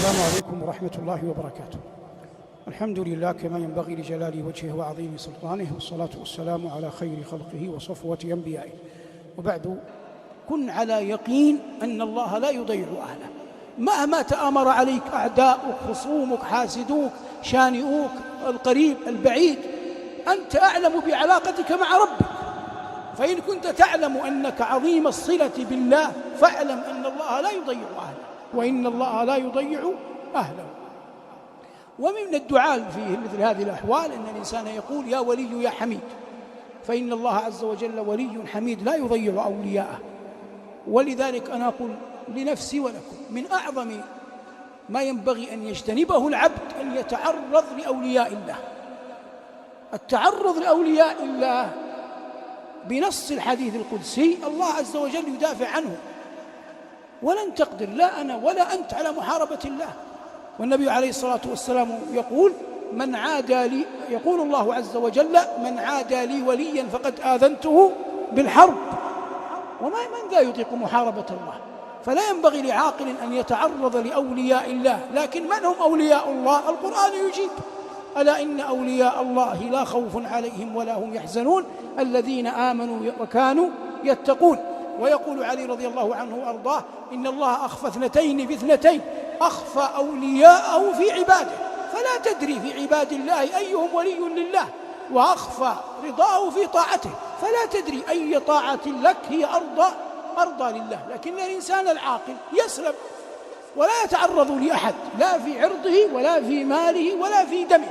السلام عليكم ورحمة الله وبركاته. الحمد لله كما ينبغي لجلال وجهه وعظيم سلطانه، والصلاة والسلام على خير خلقه وصفوة أنبيائه. وبعد، كن على يقين أن الله لا يضيع أهله مهما تآمر عليك أعداؤك، خصومك، حاسدوك، شانئوك، القريب البعيد. أنت أعلم بعلاقتك مع ربك، فإن كنت تعلم أنك عظيم الصلة بالله فاعلم أن الله لا يضيع أهله، وإن الله لا يضيع أهله. ومن الدعاء في مثل هذه الأحوال أن الإنسان يقول: يا ولي يا حميد، فإن الله عز وجل ولي حميد لا يضيع أولياءه. ولذلك أنا أقول لنفسي ولكم: من أعظم ما ينبغي أن يجتنبه العبد أن يتعرض لأولياء الله. التعرض لأولياء الله بنص الحديث القدسي الله عز وجل يدافع عنه، ولن تقدر لا أنا ولا أنت على محاربة الله. والنبي عليه الصلاة والسلام يقول: من عادى لي، يقول الله عز وجل: من عادى لي وليا فقد آذنته بالحرب. من ذا يطيق محاربة الله؟ فلا ينبغي لعاقل أن يتعرض لأولياء الله. لكن من هم أولياء الله؟ القرآن يجيب: ألا إن أولياء الله لا خوف عليهم ولا هم يحزنون الذين آمنوا وكانوا يتقون. ويقول علي رضي الله عنه وأرضاه: إن الله أخفى اثنتين باثنتين، أخفى أولياءه في عباده، فلا تدري في عباد الله أيهم ولي لله، وأخفى رضاه في طاعته، فلا تدري أي طاعة لك هي أرضى لله. لكن الإنسان العاقل يسلم ولا يتعرض لأحد، لا في عرضه ولا في ماله ولا في دمه.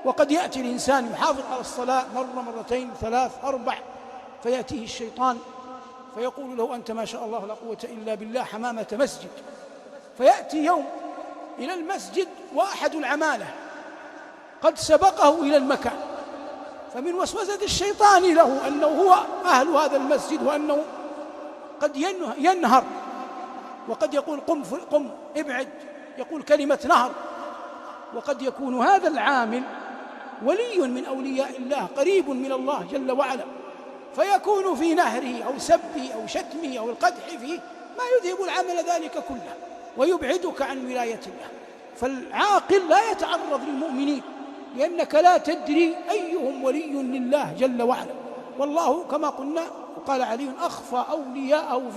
وقد يأتي الإنسان يحافظ على الصلاة مرة، مرتين، ثلاث، أربع، فيأتيه الشيطان فيقول له: أنت ما شاء الله لا قوة إلا بالله حمامة مسجد. فيأتي يوم إلى المسجد وأحد العمالة قد سبقه إلى المكان، فمن وسوسة الشيطان له أنه هو أهل هذا المسجد، وأنه قد ينهر، وقد يقول: قم ابعد، يقول كلمة نهر. وقد يكون هذا العامل ولي من أولياء الله، قريب من الله جل وعلا، فيكون في نهره أو سبه أو شتمه أو القدح فيه ما يذهب العمل ذلك كله ويبعدك عن ولاية الله. فالعاقل لا يتعرض للمؤمنين، لأنك لا تدري أيهم ولي لله جل وعلا. والله كما قلنا وقال علي: أخفى أولياءه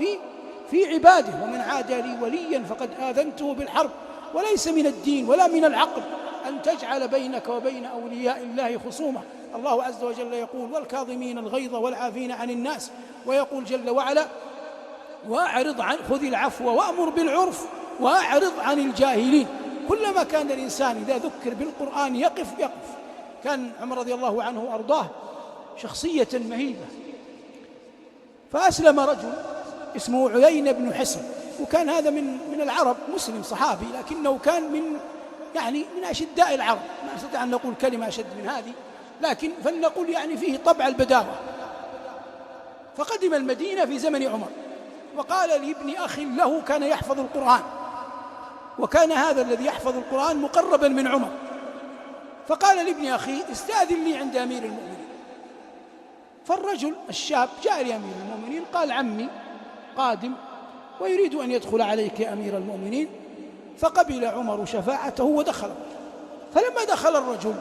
في عباده، ومن عادى لي وليا فقد آذنته بالحرب. وليس من الدين ولا من العقل أن تجعل بينك وبين أولياء الله خصومة. الله عز وجل يقول: والكاظمين الغيظ والعافين عن الناس. ويقول جل وعلا: خذ العفو وأمر بالعرف وأعرض عن الجاهلين. كلما كان الإنسان إذا ذكر بالقرآن يقف. كان عمر رضي الله عنه وأرضاه شخصية مهيبة، فأسلم رجل اسمه عيينة بن حصن، وكان هذا من العرب، مسلم صحابي، لكنه كان من أشداء العرب. ما نستطيع أن نقول كلمة أشد من هذه، لكن فلنقول فيه طبع البداوة. فقدم المدينة في زمن عمر، وقال لابن أخ له كان يحفظ القرآن، وكان هذا الذي يحفظ القرآن مقربا من عمر، فقال لابن أخي: استأذن لي عند أمير المؤمنين. فالرجل الشاب جاء لأمير المؤمنين قال: عمي قادم ويريد أن يدخل عليك يا أمير المؤمنين. فقبل عمر شفاعته ودخل. فلما دخل الرجل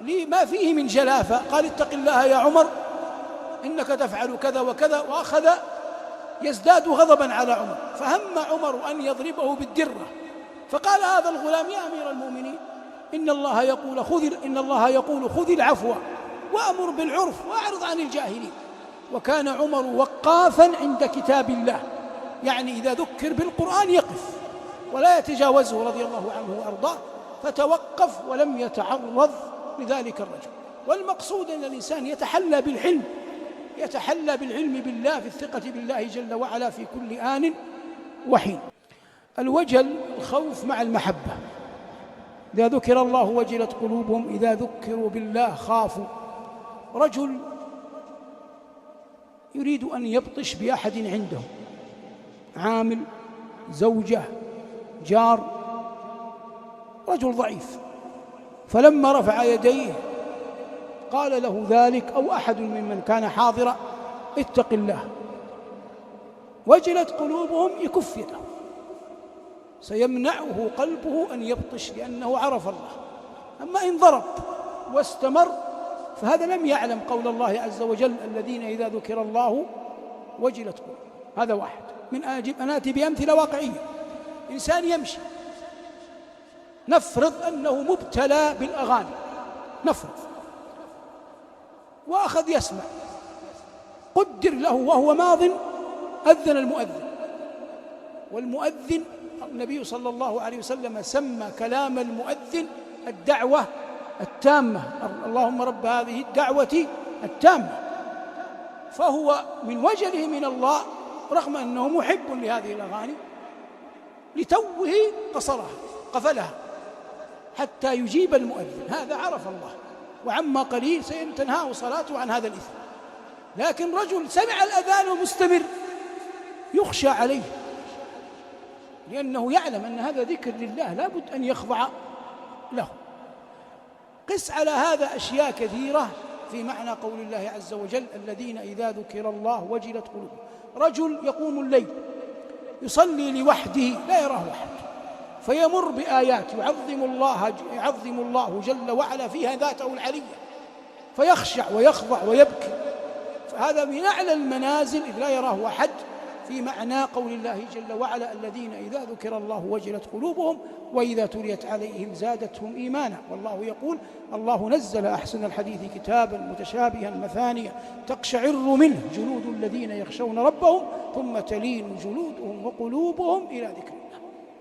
لما فيه من جلافة قال: اتق الله يا عمر، إنك تفعل كذا وكذا، وأخذ يزداد غضبا على عمر. فهم عمر أن يضربه بالدرة، فقال هذا الغلام: يا أمير المؤمنين، إن الله يقول خذ العفو وأمر بالعرف وأعرض عن الجاهلين. وكان عمر وقافا عند كتاب الله، يعني إذا ذكر بالقرآن يقف ولا يتجاوزه رضي الله عنه وأرضاه، فتوقف ولم يتعرض لذلك الرجل. والمقصود أن الإنسان يتحلى بالعلم بالله، في الثقة بالله جل وعلا في كل آن وحين. الوجل الخوف مع المحبة. إذا ذكر الله وجلت قلوبهم، إذا ذكروا بالله خافوا. رجل يريد أن يبطش بأحد عنده، عامل، زوجة، جار، رجل ضعيف، فلما رفع يديه قال له ذلك أو أحد ممن كان حاضرا: اتق الله. وجلت قلوبهم، يكف يده، سيمنعه قلبه أن يبطش لأنه عرف الله. أما إن ضرب واستمر فهذا لم يعلم قول الله عز وجل الذين إذا ذكر الله وجلت قلوبهم. هذا واحد. من أجب أن آتي بأمثلة واقعية. إنسان يمشي، نفرض أنه مبتلى بالأغاني، نفرض، وأخذ يسمع، قدر له وهو ماض أذن المؤذن، والمؤذن النبي صلى الله عليه وسلم سمى كلام المؤذن الدعوة التامة، اللهم رب هذه الدعوة التامة. فهو من وجله من الله رغم أنه محب لهذه الأغاني لتوه قفلها حتى يجيب المؤذن، هذا عرف الله وعما قليل سينتهى صلاته عن هذا الإثم. لكن رجل سمع الأذان ومستمر يخشى عليه لأنه يعلم أن هذا ذكر لله لا بد أن يخضع له. قس على هذا أشياء كثيرة في معنى قول الله عز وجل الذين إذا ذكر الله وجلت قلوبهم. رجل يقوم الليل يصلي لوحده لا يراه أحد، فيمر بآيات يعظم الله جل وعلا فيها ذاته العلية، فيخشع ويخضع ويبكي، فهذا من أعلى المنازل إذ لا يراه أحد في معنى قول الله جل وعلا الذين إذا ذكر الله وجلت قلوبهم وإذا تليت عليهم زادتهم إيمانا. والله يقول الله نزل أحسن الحديث كتابا متشابها مثانيا تقشعر منه جلود الذين يخشون ربهم ثم تلين جلودهم وقلوبهم إلى ذكر